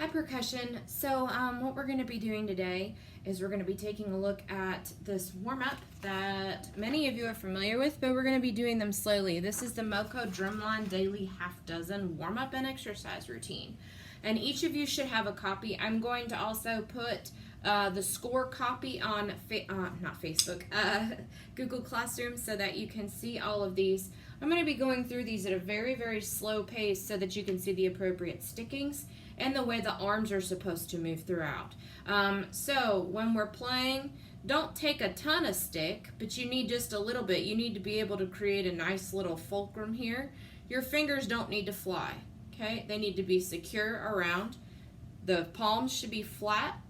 Hi percussion. So what we're going to be doing today is we're going to be taking a look at this warm-up that many of you are familiar with, but we're going to be doing them slowly. This is the MoCo Drumline Daily Half Dozen Warm-Up and Exercise Routine. And each of you should have a copy. I'm going to also put the score copy on, not Facebook, Google Classroom so that you can see all of these. I'm going to be going through these at a very, very slow pace so that you can see the appropriate stickings and the way the arms are supposed to move throughout. So when we're playing, don't take a ton of stick, but you need just a little bit. You need to be able to create a nice little fulcrum here. Your fingers don't need to fly, okay? They need to be secure around. The palms should be flat,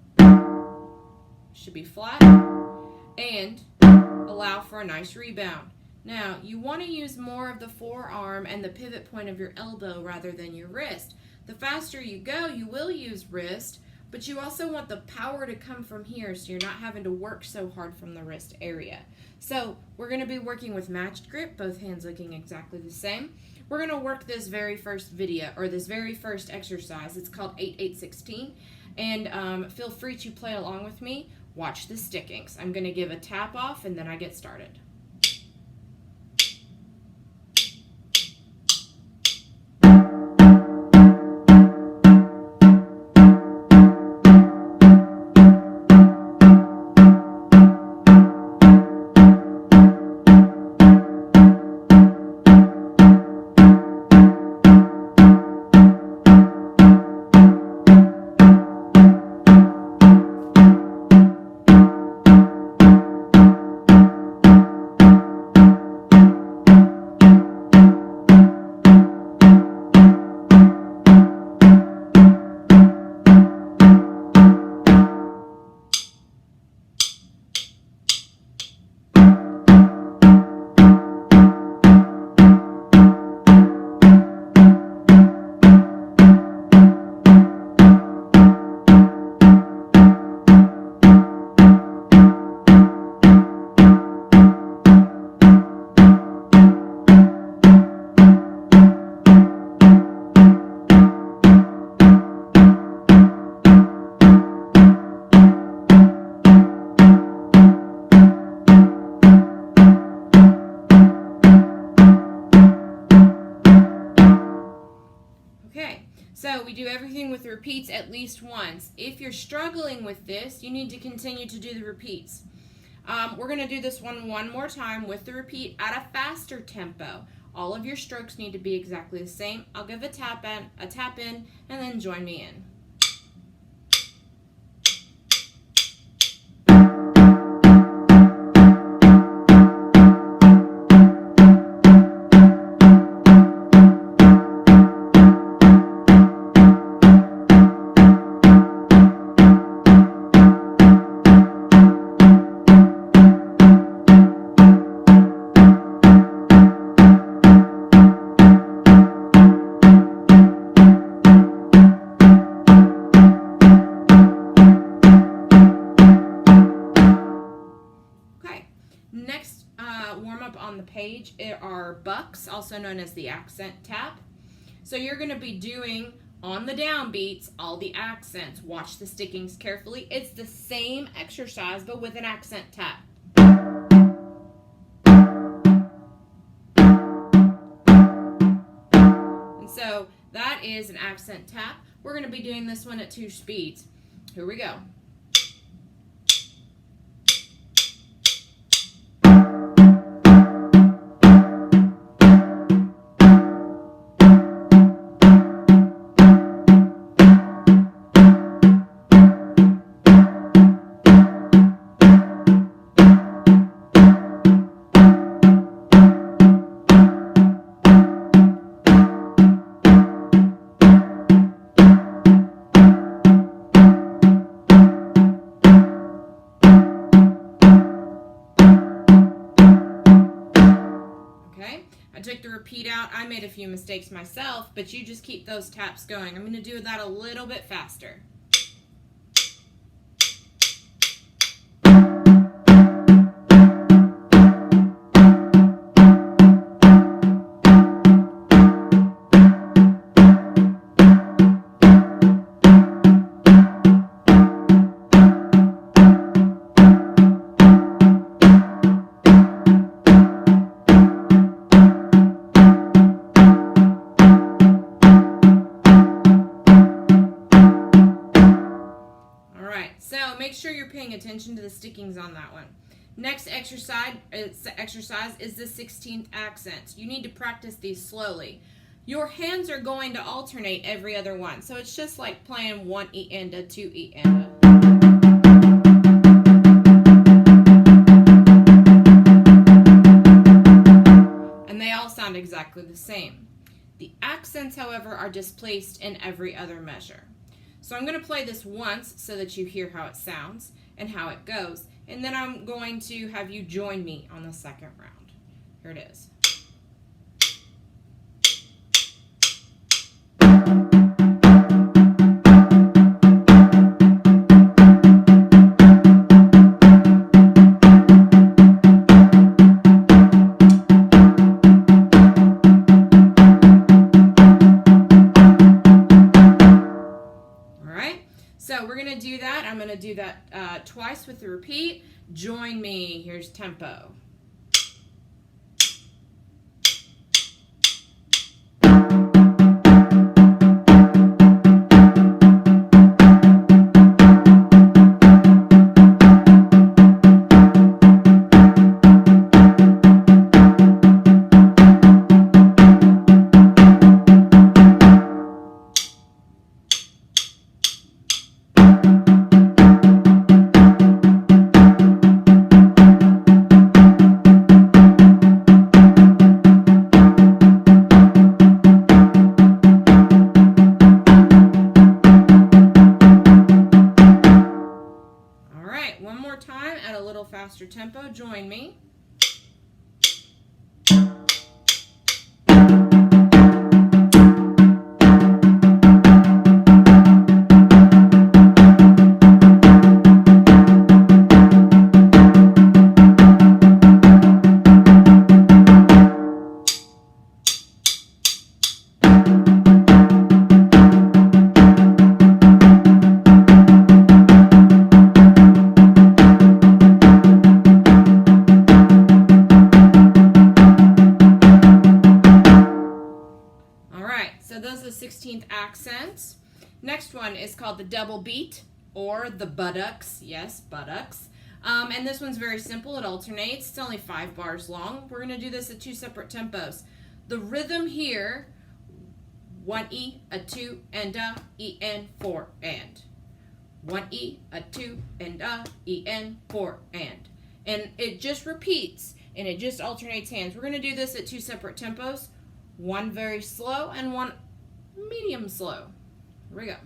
and allow for a nice rebound. Now, you want to use more of the forearm and the pivot point of your elbow rather than your wrist. The faster you go, you will use wrist, but you also want the power to come from here so you're not having to work so hard from the wrist area. So we're going to be working with matched grip, both hands looking exactly the same. We're going to work this very first video, or this very first exercise. It's called 8-8-16, and feel free to play along with me. Watch the stickings. I'm going to give a tap off and then I get started. So we do everything with repeats at least once. If you're struggling with this, you need to continue to do the repeats. We're going to do this one more time with the repeat at a faster tempo. All of your strokes need to be exactly the same. I'll give a tap in, and then join me in. Next warm-up on the page are bucks, also known as the accent tap. So you're going to be doing, on the downbeats, all the accents. Watch the stickings carefully. It's the same exercise, but with an accent tap. And so that is an accent tap. We're going to be doing this one at 2 speeds. Here we go. I took the repeat out. I made a few mistakes myself, but you just keep those taps going. I'm going to do that a little bit faster. sure you're paying attention to the stickings on that one. Next exercise is the 16th accent. You need to practice these slowly. Your hands are going to alternate every other one. So it's just like playing 1 E enda, 2 E enda. And they all sound exactly the same. The accents, however, are displaced in every other measure. So I'm going to play this once so that you hear how it sounds and how it goes. And then I'm going to have you join me on the second round. Here it is. So we're going to do that. I'm going to do that twice with the repeat. Join me. Here's tempo. One more time at a little faster tempo. Join me. So those are the 16th accents. Next one is called the double beat or the buttocks. Yes, buttocks. And this one's very simple. It alternates. It's only 5 bars long. We're going to do this at 2 separate tempos. The rhythm here, 1 E, a 2, and a, E, N, 4, and. 1 E, a 2, and a, E, N, 4, and. And it just repeats, and it just alternates hands. We're going to do this at 2 separate tempos. One very slow and one medium slow. Here we go.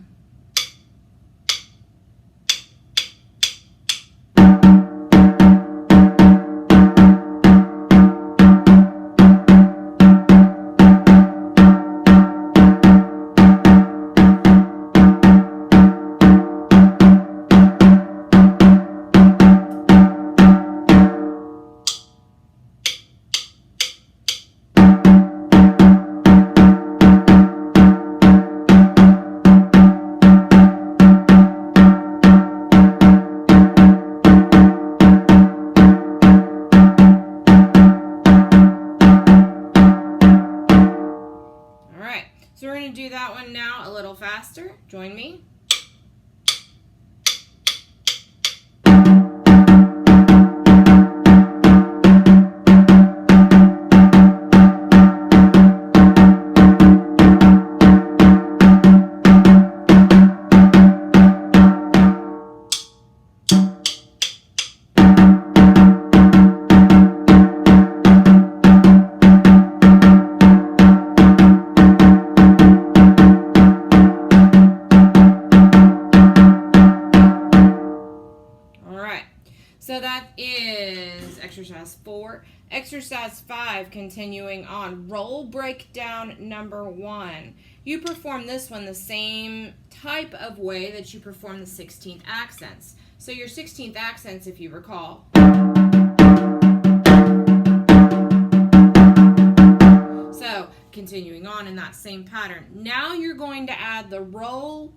So we're going to do that one now a little faster. Join me. So that is exercise 4. Exercise 5, continuing on, roll breakdown number 1. You perform this one the same type of way that you perform the 16th accents. So your 16th accents, if you recall. So continuing on in that same pattern. Now you're going to add the roll,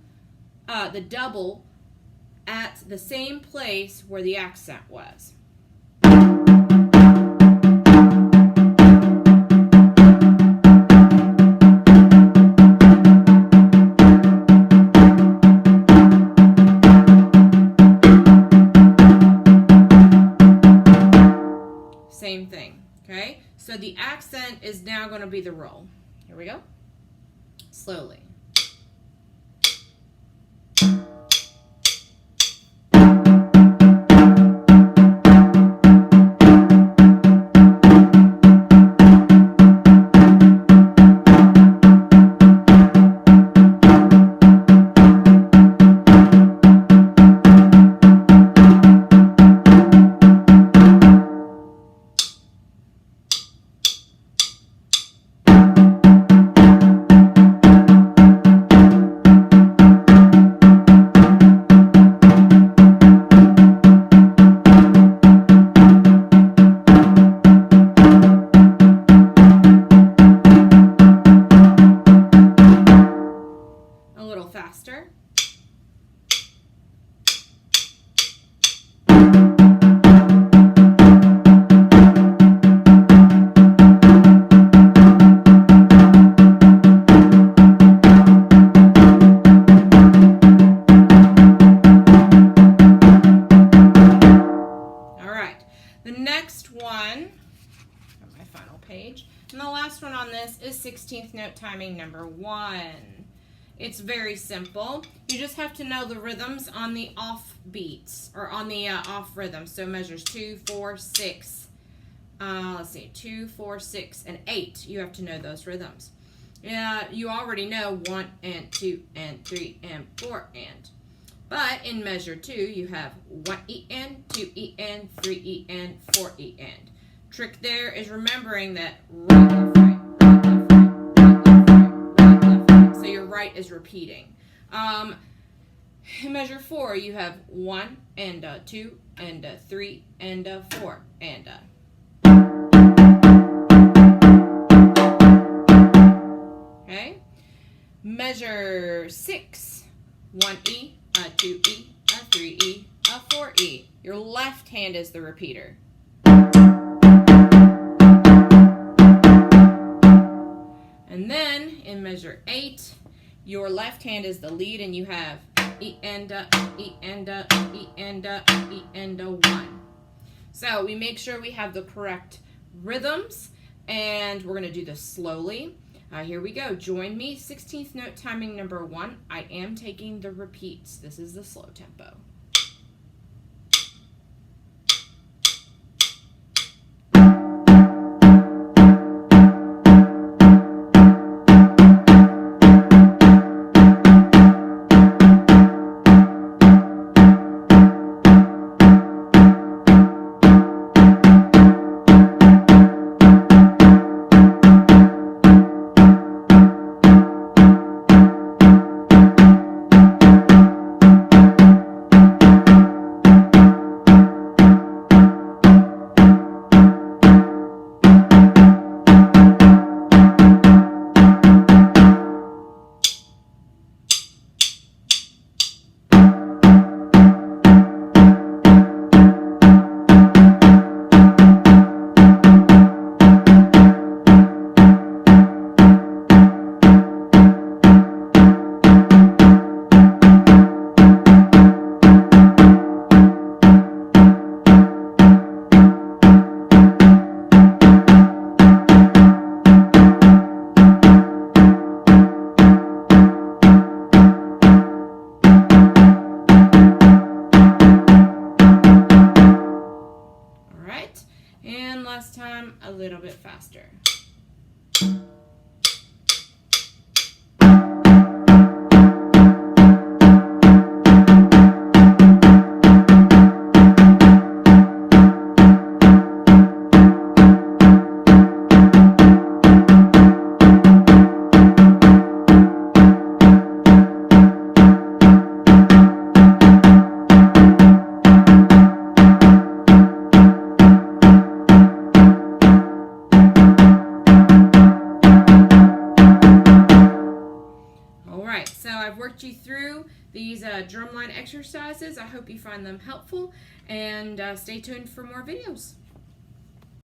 the double, at the same place where the accent was. is now going to be the roll. Here we go. Slowly. Faster. All right, the next one, on my final page, and the last one on this is 16th note timing number 1. It's very simple. You just have to know the rhythms on the off beats, or on the off rhythms. So measures 2, 4, 6. Let's see, 2, 4, 6, and 8. You have to know those rhythms. You already know 1 and 2 and 3 and 4 and. But in measure 2, you have 1 E and 2 E and 3 E and 4 E and. Trick there is remembering that right, left, right. Right is repeating. In measure 4, you have 1 and 2 and 3 and 4 and. Okay. Measure 6, 1 E, 2 E, 3 E, 4 E. Your left hand is the repeater. And then in measure 8, your left hand is the lead, and you have E and E and E and E and 1. So we make sure we have the correct rhythms, and we're going to do this slowly. Here we go. Join me. 16th note timing number 1. I am taking the repeats. This is the slow tempo. And last time, a little bit faster. So I've worked you through these drumline exercises. I hope you find them helpful, and stay tuned for more videos.